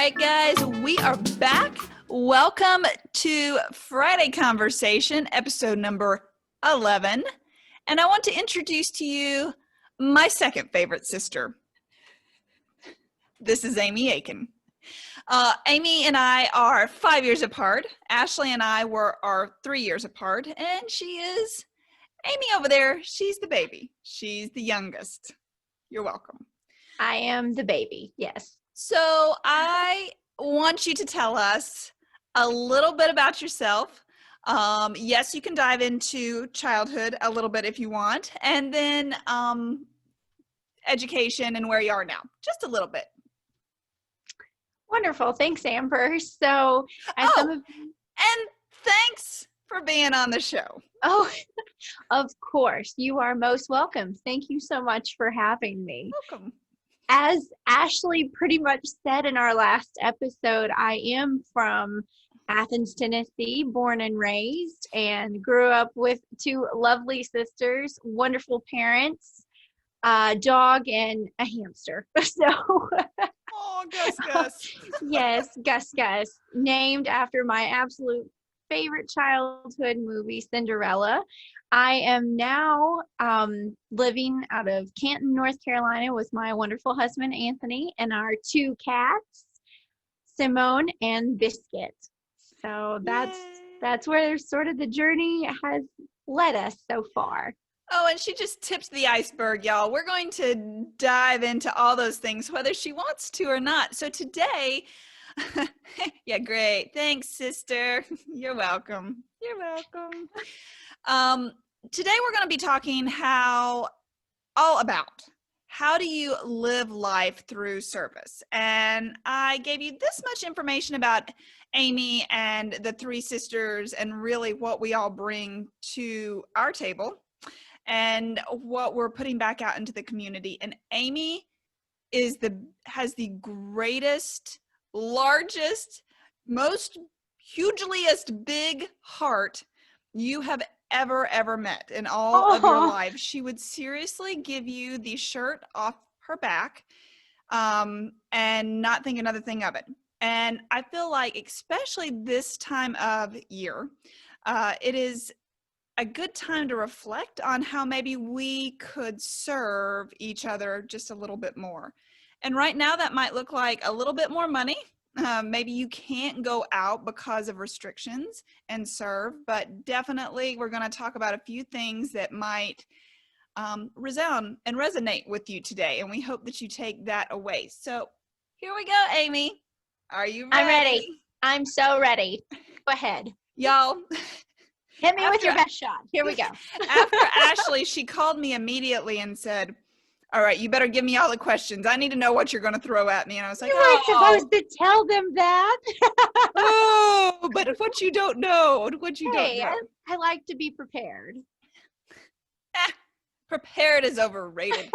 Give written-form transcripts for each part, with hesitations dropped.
right, guys, we are back. Welcome to Friday Conversation, episode number 11. And I want to introduce to you my second favorite sister. This is Aimee Aiken. Aimee and I are 5 years apart. Ashley and I are 3 years apart. And she is Aimee over there. She's the baby. She's the youngest. You're welcome. I am the baby, yes. So I want you to tell us a little bit about yourself. Yes, you can dive into childhood a little bit if you want, and then education and where you are now, just a little bit. Wonderful. Thanks, Amber. So, and thanks for being on the show. Oh, of course. You are most welcome. Thank you so much for having me. Welcome. As Ashley pretty much said in our last episode, I am from Athens, Tennessee, born and raised, and grew up with two lovely sisters, wonderful parents, a dog, and a hamster. So, oh, Gus. Yes, Gus, named after my absolute favorite childhood movie, Cinderella. I am now living out of Canton, North Carolina with my wonderful husband, Anthony, and our two cats, Simone and Biscuit. So that's where sort of the journey has led us so far. Oh, and she just tipped the iceberg, y'all. We're going to dive into all those things, whether she wants to or not. So today, yeah, great. Thanks, sister. You're welcome. You're welcome. Today we're going to be talking all about how do you live life through service. And I gave you this much information about Aimee and the three sisters and really what we all bring to our table and what we're putting back out into the community. And Aimee has the greatest, largest, most hugeliest big heart you have ever met in all of your life. She would seriously give you the shirt off her back and not think another thing of it. And I feel like, especially this time of year, it is a good time to reflect on how maybe we could serve each other just a little bit more. And right now that might look like a little bit more money. Maybe you can't go out because of restrictions and serve, but definitely we're going to talk about a few things that might resound and resonate with you today. And we hope that you take that away. So here we go, Aimee. Are you ready? I'm ready. I'm so ready. Go ahead. Y'all. Hit me with your best shot. Here we go. After Ashley, she called me immediately and said, all right, you better give me all the questions. I need to know what you're going to throw at me. And I was like, you weren't supposed to tell them that. Oh, but what you don't know, don't know. I like to be prepared. Prepared is overrated.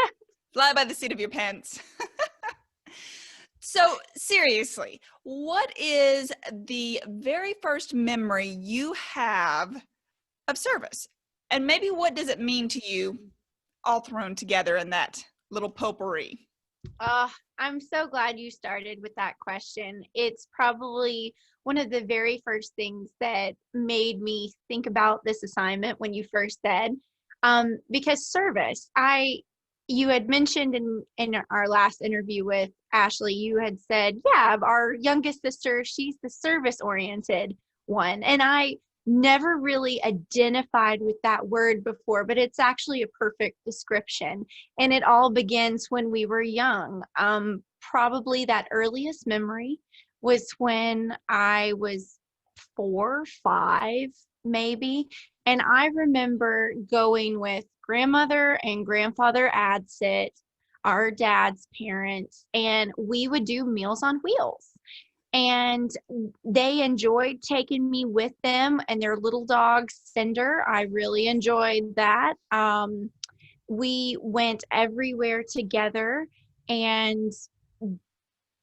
Fly by the seat of your pants. So seriously, what is the very first memory you have of service? And maybe what does it mean to you all thrown together in that little potpourri? I'm so glad you started with that question. It's probably one of the very first things that made me think about this assignment when you first said, because service, you had mentioned in our last interview with Ashley, you had said, yeah, our youngest sister, she's the service-oriented one. And I never really identified with that word before, but it's actually a perfect description. And it all begins when we were young. Probably that earliest memory was when I was 4, 5, maybe. And I remember going with grandmother and grandfather Adsit, our dad's parents, and we would do Meals on Wheels. And they enjoyed taking me with them and their little dog, Cinder. I really enjoyed that. We went everywhere together, and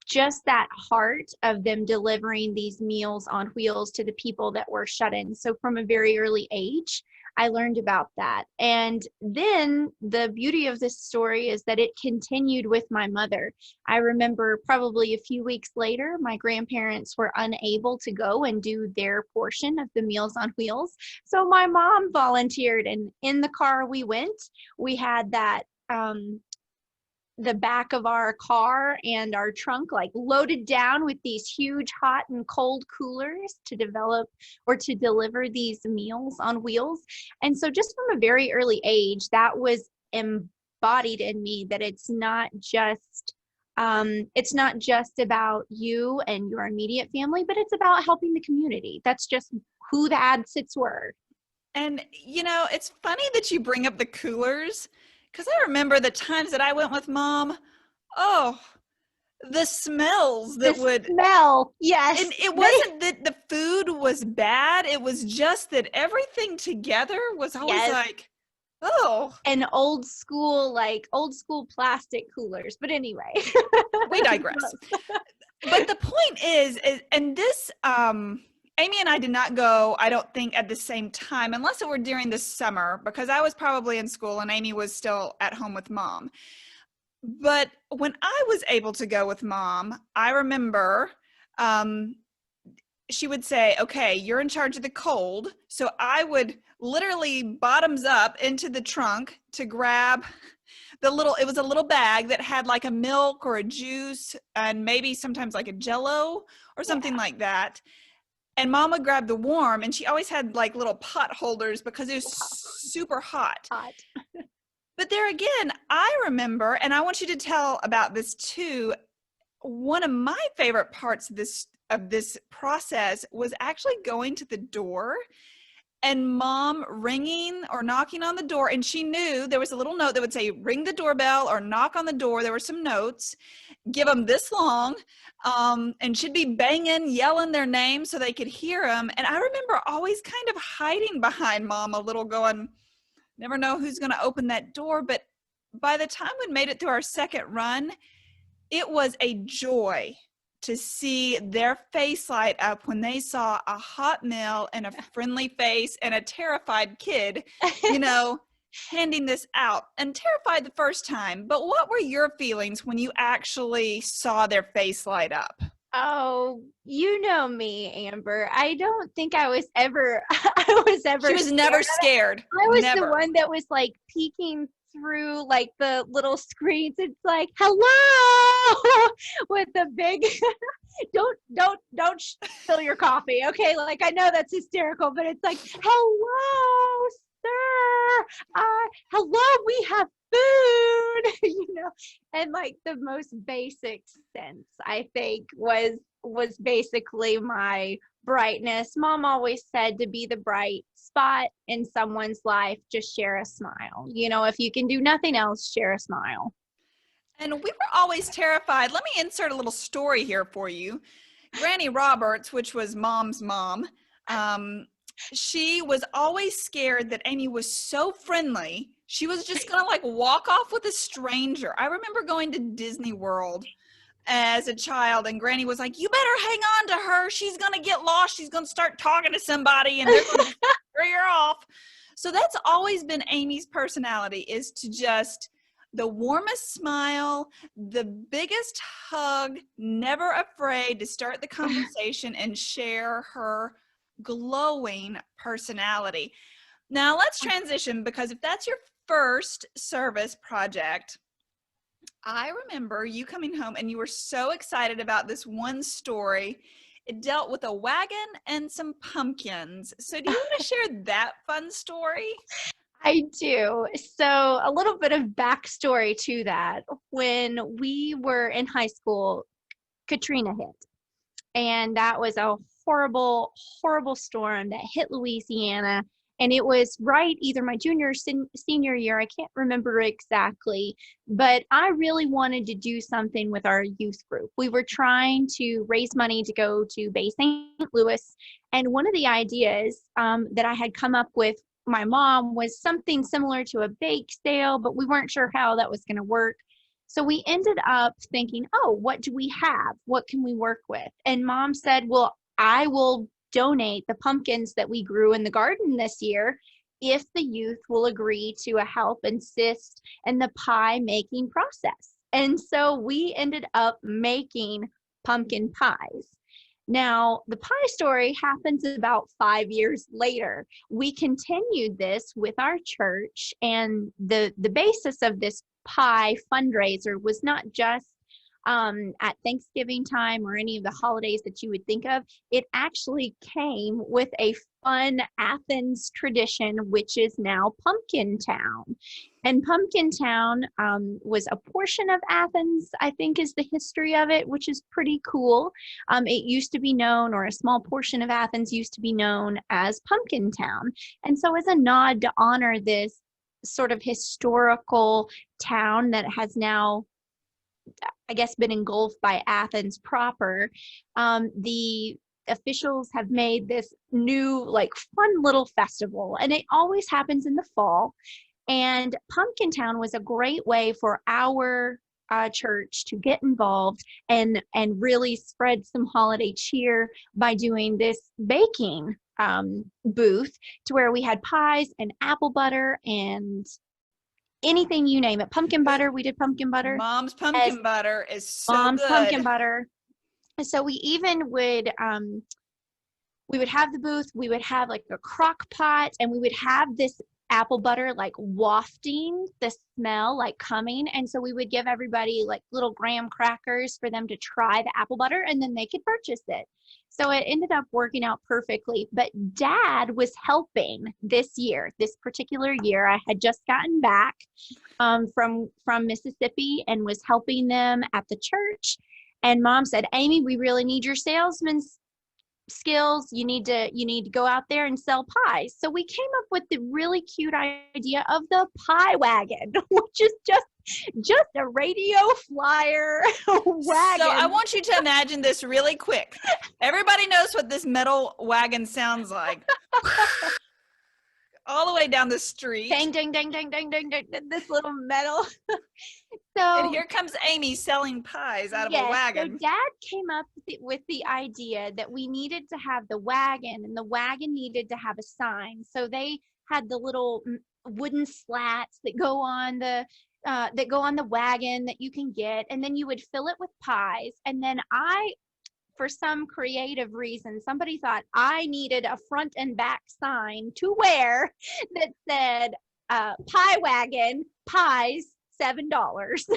just that heart of them delivering these Meals on Wheels to the people that were shut in. So from a very early age, I learned about that. And then the beauty of this story is that it continued with my mother. I remember probably a few weeks later, my grandparents were unable to go and do their portion of the Meals on Wheels. So my mom volunteered, and in the car we went, we had that the back of our car and our trunk like loaded down with these huge hot and cold coolers to develop or to deliver these meals on wheels. And so just from a very early age, that was embodied in me, that it's not just about you and your immediate family, but it's about helping the community. That's just who the Adsits were. And, it's funny that you bring up the coolers, because I remember the times that I went with Mom. Oh, the smells that The smell, yes. and it wasn't that the food was bad. It was just that everything together was always Yes. like, oh. And old school plastic coolers. But anyway. We digress. But the point is, and this, Aimee and I did not go, I don't think, at the same time, unless it were during the summer, because I was probably in school and Aimee was still at home with Mom. But when I was able to go with Mom, I remember she would say, okay, you're in charge of the cold. So I would literally bottoms up into the trunk to grab it was a little bag that had like a milk or a juice and maybe sometimes like a Jello or something like that. And Mom would grab the warm, and she always had like little pot holders because it was super hot. But there again, I remember, and I want you to tell about this too, one of my favorite parts of this process was actually going to the door and Mom ringing or knocking on the door. And she knew there was a little note that would say, ring the doorbell or knock on the door. There were some notes, give them this long, and she'd be banging, yelling their name so they could hear them. And I remember always kind of hiding behind Mom a little, going, never know who's going to open that door. But by the time we made it through our second run, it was a joy to see their face light up when they saw a hot meal and a friendly face and a terrified kid, handing this out. And terrified the first time. But what were your feelings when you actually saw their face light up? Oh, you know me, Amber. I don't think I was ever She was never scared. I was never. The one that was like peeking through like the little screens. It's like, hello, with the big don't spill your coffee, okay? Like, I know that's hysterical, but it's like, hello, sir, hello, we have food, and like the most basic sense, I think, was basically my brightness. Mom always said, to be the bright spot in someone's life, just share a smile. If you can do nothing else, share a smile. And we were always terrified. Let me insert a little story here for you. Granny Roberts, which was Mom's mom, she was always scared that Aimee was so friendly, she was just going to like walk off with a stranger. I remember going to Disney World as a child, and Granny was like, you better hang on to her. She's going to get lost. She's going to start talking to somebody and they're going to scurry her off. So that's always been Aimee's personality, is to just the warmest smile, the biggest hug, never afraid to start the conversation and share her glowing personality. Now let's transition, because if that's your first service project, I remember you coming home and you were so excited about this one story. It dealt with a wagon and some pumpkins. So do you want to share that fun story? I do. So a little bit of backstory to that. When we were in high school, Katrina hit. And that was a horrible, horrible storm that hit Louisiana. And it was right either my junior or senior year. I can't remember exactly. But I really wanted to do something with our youth group. We were trying to raise money to go to Bay St. Louis. And one of the ideas that I had come up with my mom was something similar to a bake sale, but we weren't sure how that was going to work. So we ended up thinking, oh, what do we have? What can we work with? And Mom said, well, I will donate the pumpkins that we grew in the garden this year, if the youth will agree to a help assist in the pie making process. And so we ended up making pumpkin pies. Now, the pie story happens about 5 years later. We continued this with our church, and the basis of this pie fundraiser was not just at Thanksgiving time or any of the holidays that you would think of. It actually came with a fun Athens tradition, which is now Pumpkin Town. And Pumpkin Town was a portion of Athens, I think is the history of it, which is pretty cool. It used to be known, or a small portion of Athens used to be known as Pumpkin Town. And so as a nod to honor this sort of historical town that has now, I guess, been engulfed by Athens proper, the officials have made this new, like, fun little festival, and it always happens in the fall. And Pumpkin Town was a great way for our church to get involved and really spread some holiday cheer by doing this baking booth, to where we had pies and apple butter and anything you name it. Pumpkin butter, we did pumpkin butter. Mom's pumpkin butter is so Mom's good. pumpkin butter. So we even would have the booth, we would have like a crock pot, and we would have this apple butter like wafting the smell, like coming. And so we would give everybody like little graham crackers for them to try the apple butter, and then they could purchase it. So it ended up working out perfectly. But Dad was helping this particular year. I had just gotten back from Mississippi and was helping them at the church. And Mom said, Aimee, we really need your salesman's skills. You need to go out there and sell pies. So we came up with the really cute idea of the pie wagon, which is just a radio flyer wagon. So I want you to imagine this really quick. Everybody knows what this metal wagon sounds like. All the way down the street. Dang, dang, dang, dang, dang, dang, dang, this little metal. And here comes Aimee selling pies out of a wagon. So Dad came up with the idea that we needed to have the wagon, and the wagon needed to have a sign. So they had the little wooden slats that go on the wagon that you can get, and then you would fill it with pies. And then for some creative reason, somebody thought I needed a front and back sign to wear that said pie wagon, pies, $7. So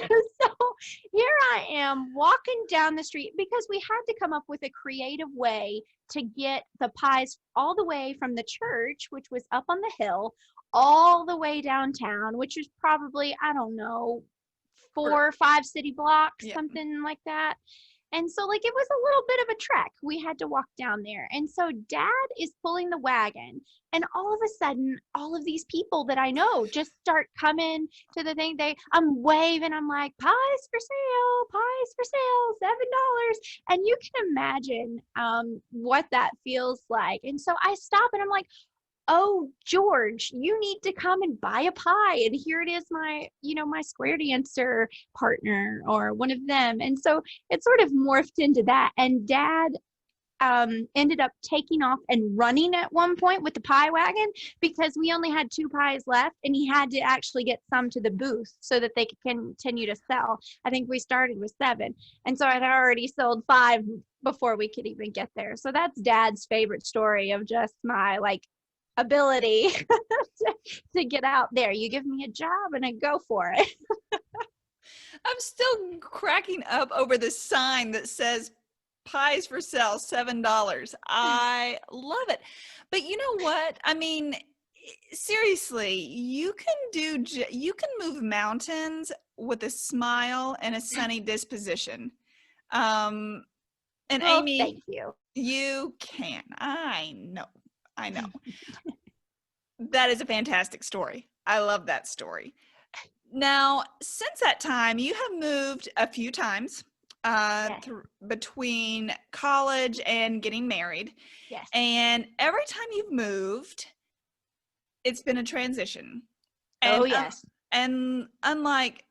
here I am walking down the street, because we had to come up with a creative way to get the pies all the way from the church, which was up on the hill, all the way downtown, which is probably, I don't know, 4 or 5 city blocks, something like that. And so, like, it was a little bit of a trek. We had to walk down there. And so Dad is pulling the wagon, and all of a sudden, all of these people that I know just start coming to the thing. I'm waving. I'm like, pies for sale, $7. And you can imagine what that feels like. And so I stop and I'm like, oh, George, you need to come and buy a pie. And here it is, my square dancer partner, or one of them. And so it sort of morphed into that. And Dad ended up taking off and running at one point with the pie wagon, because we only had 2 pies left, and he had to actually get some to the booth so that they could continue to sell. I think we started with 7. And so I'd already sold 5 before we could even get there. So that's Dad's favorite story of just my, like, ability to get out there. You give me a job and I go for it. I'm still cracking up over the sign that says pies for sale, $7. I love it. But you know what? I mean, seriously, you can move mountains with a smile and a sunny disposition. And Aimee, thank you. You can. I know. That is a fantastic story. I love that story. Now, since that time, you have moved a few times between college and getting married. Yes. And every time you've moved, it's been a transition. And, yes. And unlike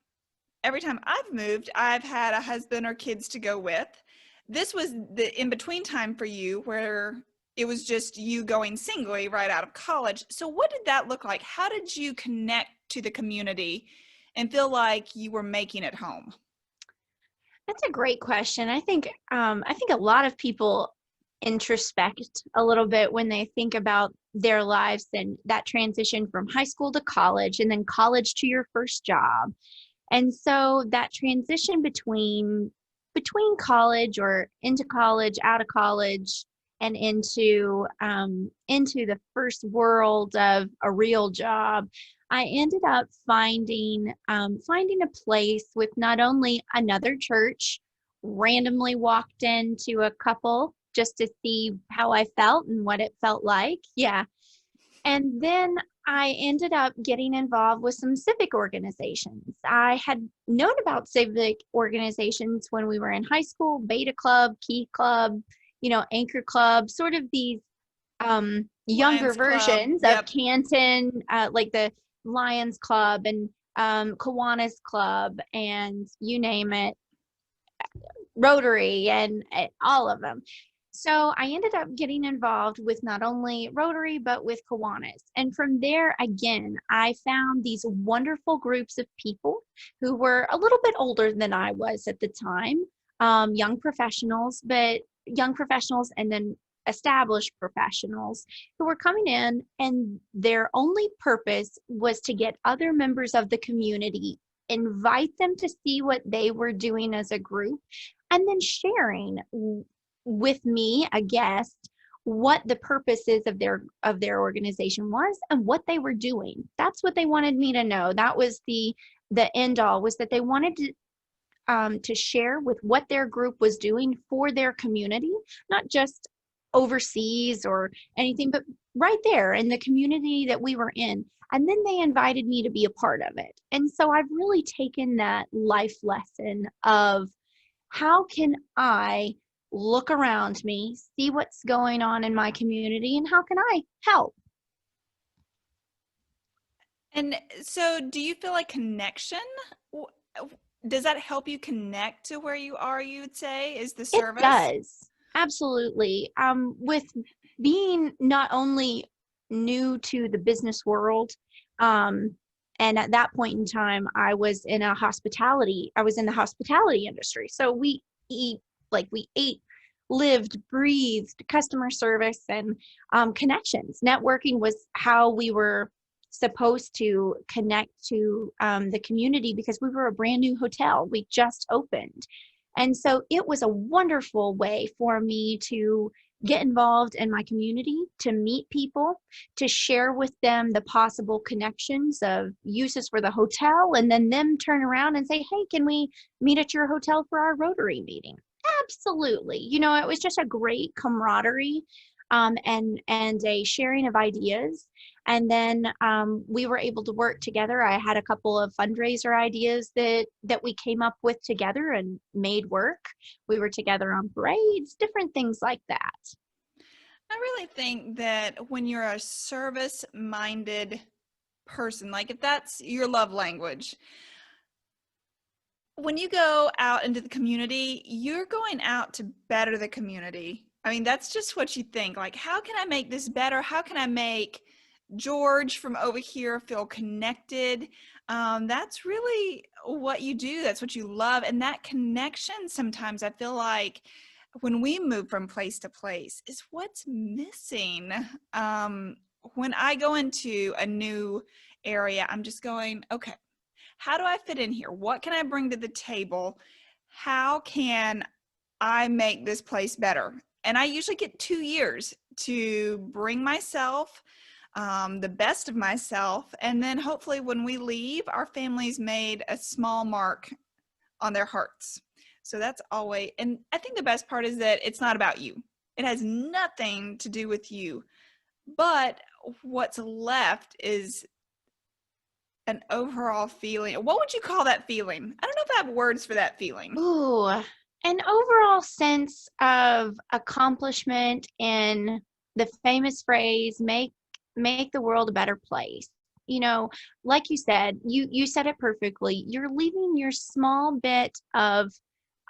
every time I've moved, I've had a husband or kids to go with. This was the in-between time for you, where it was just you going singly right out of college. So what did that look like? How did you connect to the community and feel like you were making it home? That's a great question. I think a lot of people introspect a little bit when they think about their lives and that transition from high school to college and then college to your first job. And so that transition between college or into college, out of college, and into the first world of a real job, I ended up finding a place with not only another church, randomly walked into a couple just to see how I felt and what it felt like. Yeah. And then I ended up getting involved with some civic organizations. I had known about civic organizations when we were in high school, Beta Club, Key Club, Anchor Club, sort of these younger Lions Club. versions of Yep. Canton, like the Lions Club and Kiwanis Club, and you name it, Rotary, and all of them. So I ended up getting involved with not only Rotary, but with Kiwanis. And from there, again, I found these wonderful groups of people who were a little bit older than I was at the time, young professionals, and then established professionals who were coming in, and their only purpose was to get other members of the community, invite them to see what they were doing as a group, and then sharing with me, a guest, what the purposes of their organization was and what they were doing. That's what they wanted me to know. That was the end all, was that they wanted to share with what their group was doing for their community, not just overseas or anything, but right there in the community that we were in. And then they invited me to be a part of it. And so I've really taken that life lesson of how can I look around me, see what's going on in my community, and how can I help? And so do you feel like connection, does that help you connect to where you are, you would say, is the It service? does. Absolutely. With being not only new to the business world, and at that point in time, I was in the hospitality industry. So we ate, lived, breathed customer service and connections. Networking was how we were supposed to connect to the community, because we were a brand new hotel. We just opened. And so it was a wonderful way for me to get involved in my community, to meet people, to share with them the possible connections of uses for the hotel, and then them turn around and say, hey, can we meet at your hotel for our Rotary meeting? Absolutely. It was just a great camaraderie, and a sharing of ideas. And then we were able to work together. I had a couple of fundraiser ideas that we came up with together and made work. We were together on parades, different things like that. I really think that when you're a service-minded person, like if that's your love language, when you go out into the community, you're going out to better the community. I mean, that's just what you think. Like, how can I make this better? How can I make George from over here feel connected? That's really what you do. That's what you love. And that connection, sometimes I feel like when we move from place to place, is what's missing. When I go into a new area, I'm just going, okay, how do I fit in here? What can I bring to the table? How can I make this place better? And I usually get 2 years to bring myself, the best of myself. And then hopefully when we leave, our family's made a small mark on their hearts. So that's always, and I think the best part is that it's not about you. It has nothing to do with you. But what's left is an overall feeling. What would you call that feeling? I don't know if I have words for that feeling. Ooh, an overall sense of accomplishment in the famous phrase, make the world a better place. Like you said, you said it perfectly. You're leaving your small bit of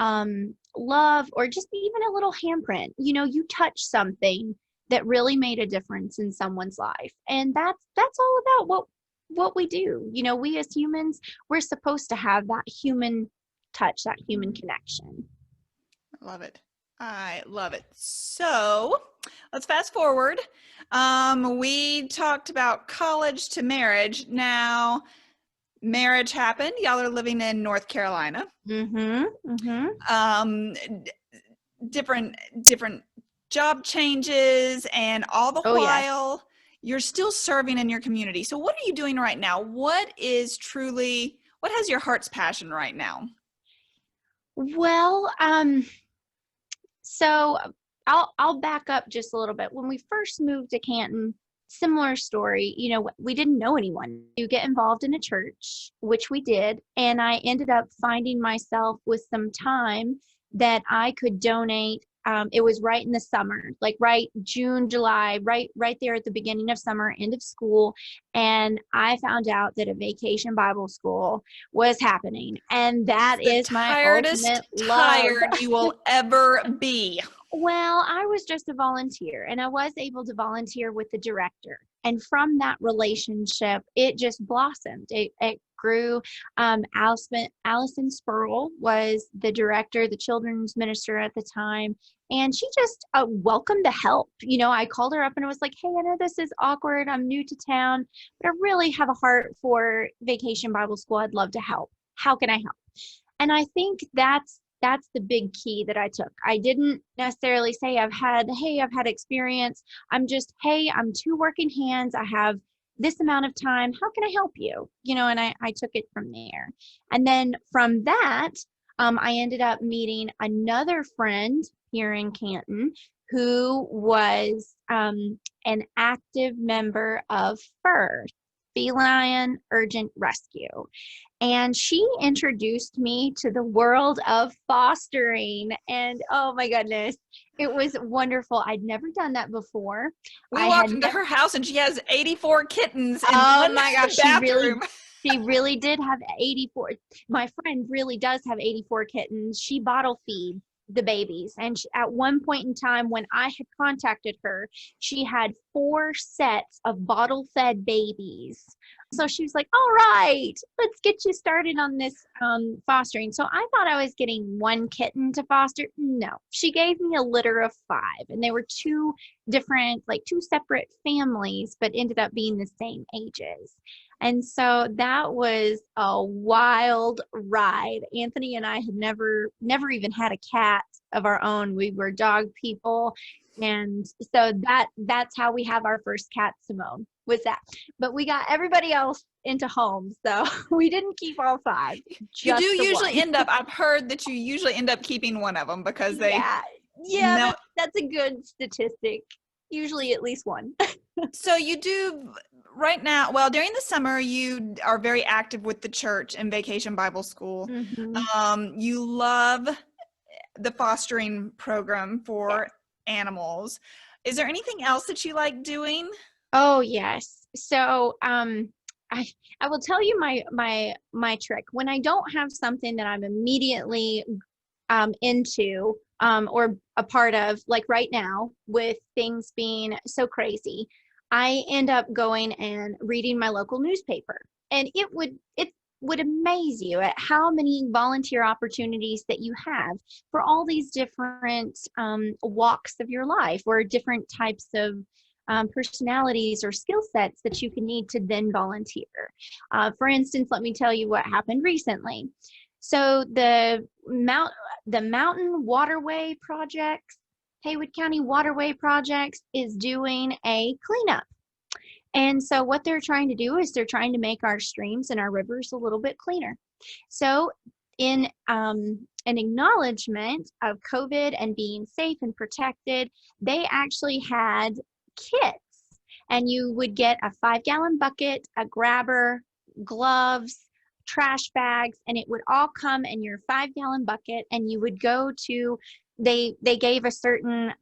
love, or just even a little handprint. You touch something that really made a difference in someone's life. And that's all about what we do. You know, we as humans, we're supposed to have that human touch, that human connection. I love it. I love it. So let's fast forward. We talked about college to marriage. Now, marriage happened. Y'all are living in North Carolina. Different job changes, and all the while you're still serving in your community. So what are you doing right now? What has your heart's passion right now? Well, so I'll back up just a little bit. When we first moved to Canton, similar story, you know, we didn't know anyone. You get involved in a church, which we did, and I ended up finding myself with some time that I could donate. It was right in the summer, like right June, July, right there at the beginning of summer, end of school. And I found out that a vacation Bible school was happening. And that is my ultimate love. Tired you will ever be. Well, I was just a volunteer, and I was able to volunteer with the director. And from that relationship, it just blossomed. It grew. Allison Spurl was the director, the children's minister at the time, and she just welcomed the help. You know, I called her up and I was like, "Hey, I know this is awkward. I'm new to town, but I really have a heart for Vacation Bible School. I'd love to help. How can I help?" And I think that's the big key that I took. I didn't necessarily say I've had experience. I'm just, hey, I'm two working hands. I have this amount of time. How can I help you? You know, and I took it from there. And then from that, I ended up meeting another friend here in Canton who was an active member of Feline Urgent Rescue. And she introduced me to the world of fostering. And oh my goodness, it was wonderful. I'd never done that before. We walked into her house and she has 84 kittens in oh one my gosh, bathroom. She really did have 84. My friend really does have 84 kittens. She bottle feeds the babies. And at one point in time when I had contacted her, she had 4 sets of bottle fed babies. So she was like, all right, let's get you started on this fostering. So I thought I was getting 1 kitten to foster. No, she gave me a litter of 5, and they were 2 separate families, but ended up being the same ages. And so that was a wild ride. Anthony and I had never even had a cat of our own. We were dog people. And so that's how we have our first cat, Simone, was that. But we got everybody else into homes, so we didn't keep all 5. You do usually end up, I've heard that you usually end up keeping one of them because they... Yeah, that's a good statistic. Usually at least 1. So you do right now, well, during the summer, you are very active with the church and Vacation Bible School. Mm-hmm. You love the fostering program for animals. Is there anything else that you like doing? Oh, yes. So I will tell you my trick. When I don't have something that I'm immediately into or a part of, like right now with things being so crazy, I end up going and reading my local newspaper. And it would amaze you at how many volunteer opportunities that you have for all these different walks of your life, or different types of personalities or skill sets that you can need to then volunteer. For instance, let me tell you what happened recently. So the Mountain Waterway Projects, Haywood County Waterway Projects, is doing a cleanup. And so what they're trying to do is they're trying to make our streams and our rivers a little bit cleaner. So in an acknowledgement of COVID and being safe and protected, they actually had kits, and you would get a 5-gallon bucket, a grabber, gloves, trash bags, and it would all come in your 5-gallon bucket, and you would go to they gave a certain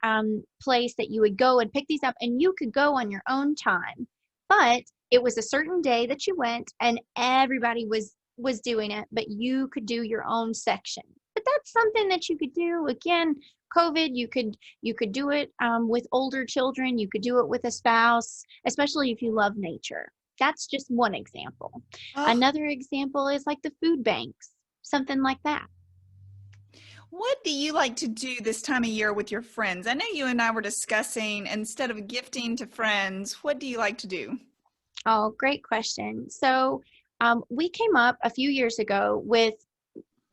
place that you would go and pick these up, and you could go on your own time, but it was a certain day that you went, and everybody was doing it, but you could do your own section. But that's something that you could do again COVID, you could do it with older children. You could do it with a spouse, especially if you love nature. That's just one example. Oh, Another example is like the food banks, something like that. what do you like to do this time of year with your friends? I know you and I were discussing instead of gifting to friends, what do you like to do? Oh, great question. So we came up a few years ago with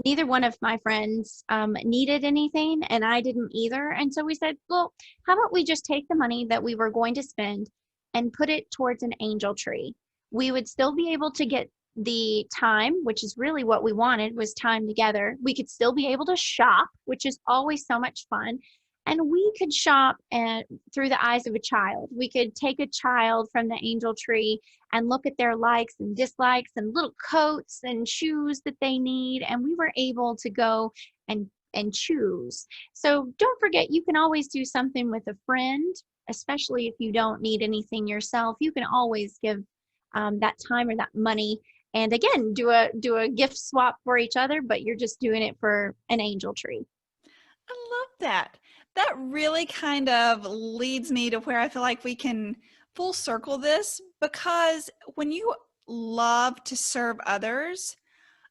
neither one of my friends needed anything, and I didn't either. And so we said, well, how about we just take the money that we were going to spend and put it towards an angel tree? We would still be able to get the time, which is really what we wanted, was time together. We could still be able to shop, which is always so much fun. And we could shop through the eyes of a child. We could take a child from the angel tree and look at their likes and dislikes and little coats and shoes that they need. And we were able to go and choose. So don't forget, you can always do something with a friend, especially if you don't need anything yourself. You can always give that time or that money. And again, do a gift swap for each other, but you're just doing it for an angel tree. I love that. That really kind of leads me to where I feel like we can full circle this, because when you love to serve others,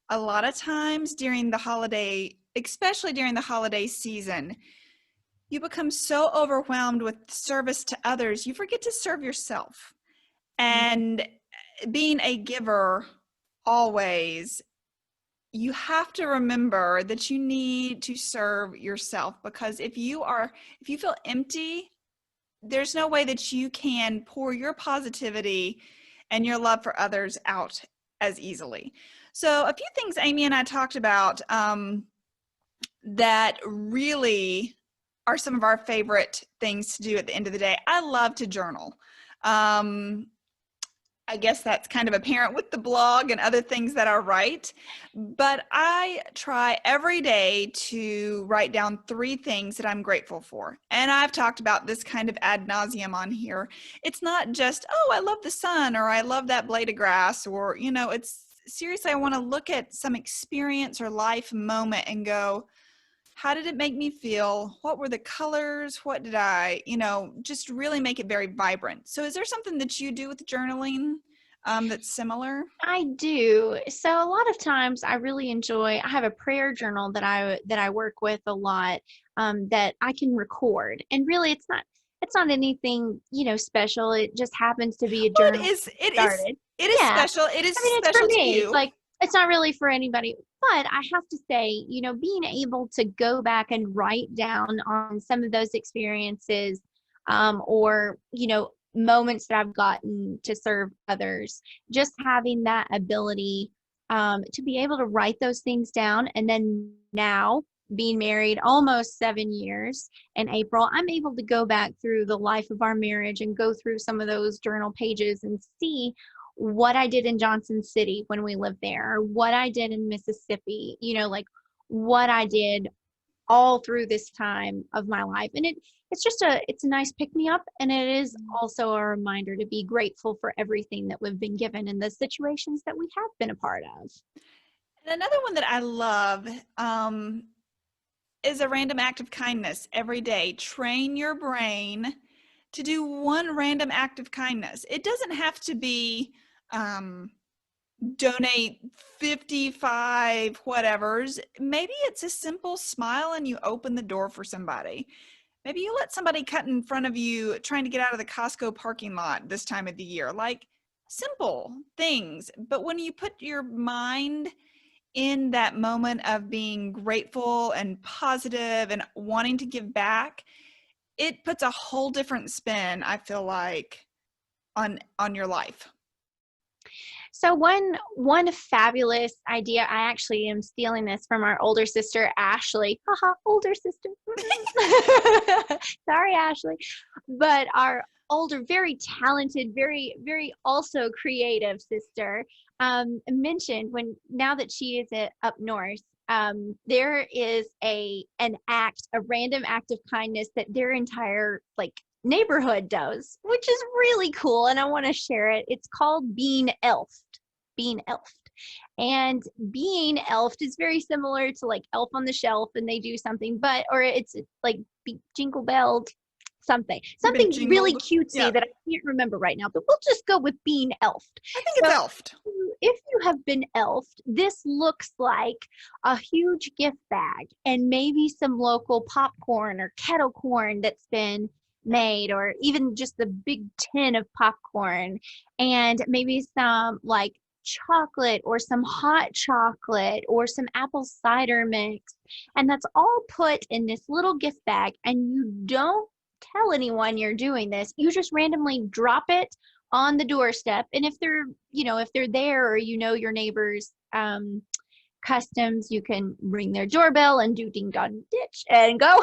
a lot of times during the holiday, especially during the holiday season, you become so overwhelmed with service to others, you forget to serve yourself. And being a giver always, you have to remember that you need to serve yourself, because if you feel empty, there's no way that you can pour your positivity and your love for others out as easily. So a few things Aimee and I talked about that really are some of our favorite things to do at the end of the day. I love to journal. I guess that's kind of apparent with the blog and other things that I write, but I try every day to write down 3 things that I'm grateful for. And I've talked about this kind of ad nauseum on here. It's not just, oh, I love the sun, or I love that blade of grass, or, it's seriously, I want to look at some experience or life moment and go, how did it make me feel? What were the colors? What did I, just really make it very vibrant. So is there something that you do with journaling that's similar? I do. So a lot of times I really enjoy, I have a prayer journal that I work with a lot, that I can record. And really it's not anything, special. It just happens to be a Well, journal started. it is Yeah. special. It is I mean, it's for special to me. you. Like, it's not really for anybody. But I have to say, being able to go back and write down on some of those experiences, or, moments that I've gotten to serve others, just having that ability to be able to write those things down. And then now, being married almost 7 years in April, I'm able to go back through the life of our marriage and go through some of those journal pages and see what I did in Johnson City when we lived there, or what I did in Mississippi, like what I did all through this time of my life. And it's a nice pick me up. And it is also a reminder to be grateful for everything that we've been given and the situations that we have been a part of. And another one that I love is a random act of kindness every day. Train your brain to do one random act of kindness. It doesn't have to be donate 55 whatevers. Maybe it's a simple smile and you open the door for somebody. Maybe you let somebody cut in front of you trying to get out of the Costco parking lot this time of the year. Like, simple things. But when you put your mind in that moment of being grateful and positive and wanting to give back, it puts a whole different spin, I feel like, on your life. So one fabulous idea, I actually am stealing this from our older sister, Ashley. Haha, older sister. Sorry, Ashley. But our older, very talented, very, very also creative sister mentioned now that she is up north, there is a random act of kindness that their entire neighborhood does, which is really cool, and I want to share it. It's called being elfed. Being elfed. And being elfed is very similar to like Elf on the Shelf, and they do something, or it's like jingle belled, something really Bejingled. cutesy Yeah, that I can't remember right now, but we'll just go with being elfed. I think So it's elfed. if you have been elfed, this looks like a huge gift bag and maybe some local popcorn or kettle corn that's been made, or even just the big tin of popcorn, and maybe some like chocolate or some hot chocolate or some apple cider mix. And that's all put in this little gift bag, and you don't tell anyone you're doing this. You just randomly drop it on the doorstep. And if they're there, or your neighbors customs, you can ring their doorbell and do ding dong ditch and go.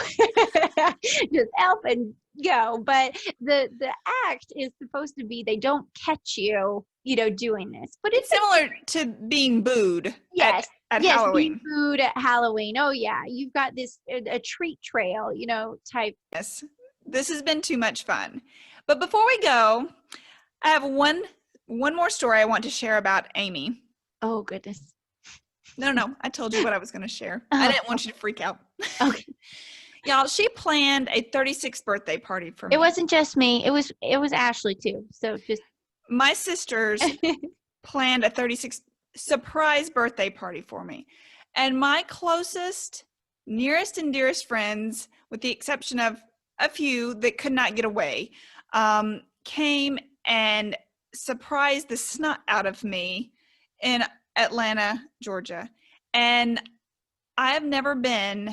Just help and go. But the act is supposed to be, they don't catch you doing this, but It's similar to being booed. yes, at yes, Halloween. being food at Halloween. Oh yeah, you've got this a treat trail, type. Yes, this has been too much fun. But before we go, I have one more story I want to share about Aimee. Oh goodness. No, I told you what I was going to share. I didn't want you to freak out. Okay. Y'all, she planned a 36th birthday party for me. It wasn't just me. It was Ashley too. So just my sisters planned a 36th surprise birthday party for me. And my closest, nearest and dearest friends, with the exception of a few that could not get away, came and surprised the snot out of me in Atlanta, Georgia. And I have never been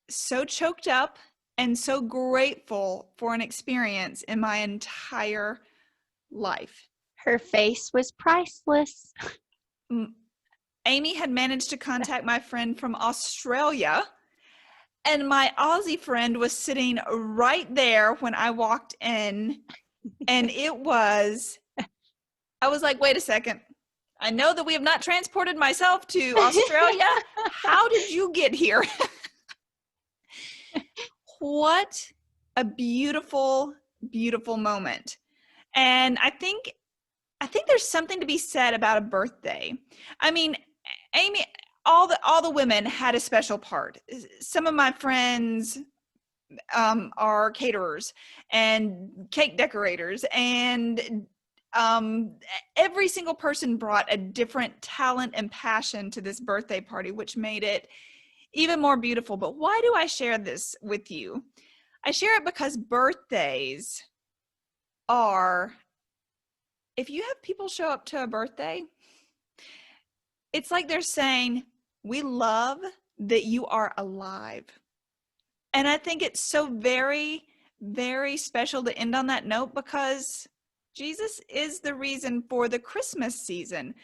so choked up and so grateful for an experience in my entire life. Her face was priceless. Aimee had managed to contact my friend from Australia, and my Aussie friend was sitting right there when I walked in. And I was like, wait a second. I know that we have not transported myself to Australia. How did you get here? What a beautiful, beautiful moment. And I think there's something to be said about a birthday. I mean, Aimee, all the women had a special part. Some of my friends are caterers and cake decorators, and every single person brought a different talent and passion to this birthday party, which made it even more beautiful. But why do I share this with you? I share it because birthdays are, if you have people show up to a birthday, it's like they're saying, we love that you are alive. And I think it's so very, very special to end on that note, because Jesus is the reason for the Christmas season.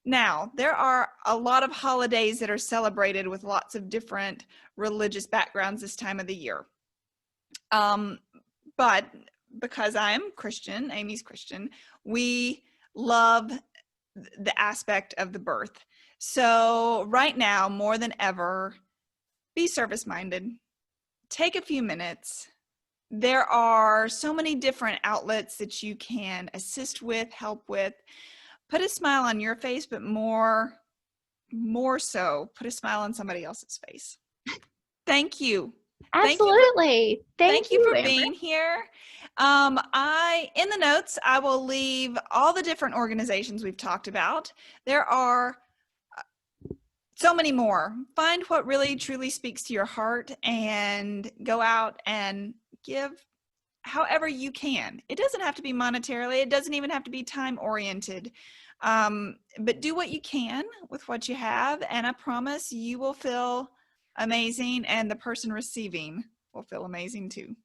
Now, there are a lot of holidays that are celebrated with lots of different religious backgrounds this time of the year. But because I am Christian, Aimee's Christian, we love the aspect of the birth. So right now, more than ever, be service-minded. Take a few minutes. There are so many different outlets that you can assist with, help with. Put a smile on your face, but more so, put a smile on somebody else's face. Thank you. Absolutely. Thank you for Amber. being here. In the notes, I will leave all the different organizations we've talked about. There are so many more. Find what really truly speaks to your heart and go out and give however you can. It doesn't have to be monetarily. It doesn't even have to be time oriented. But do what you can with what you have, and I promise you will feel amazing, and the person receiving will feel amazing too.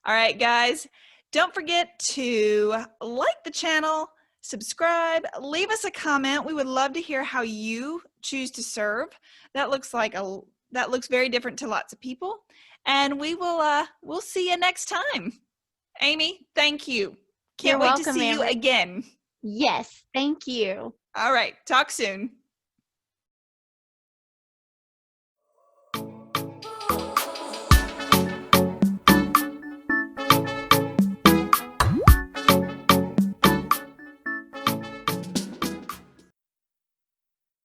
All right, guys, don't forget to like the channel, subscribe, leave us a comment. We would love to hear how you choose to serve. That looks very different to lots of people. And we'll see you next time. Aimee, thank you. Can't wait to see you again. Yes, thank you. All right, talk soon.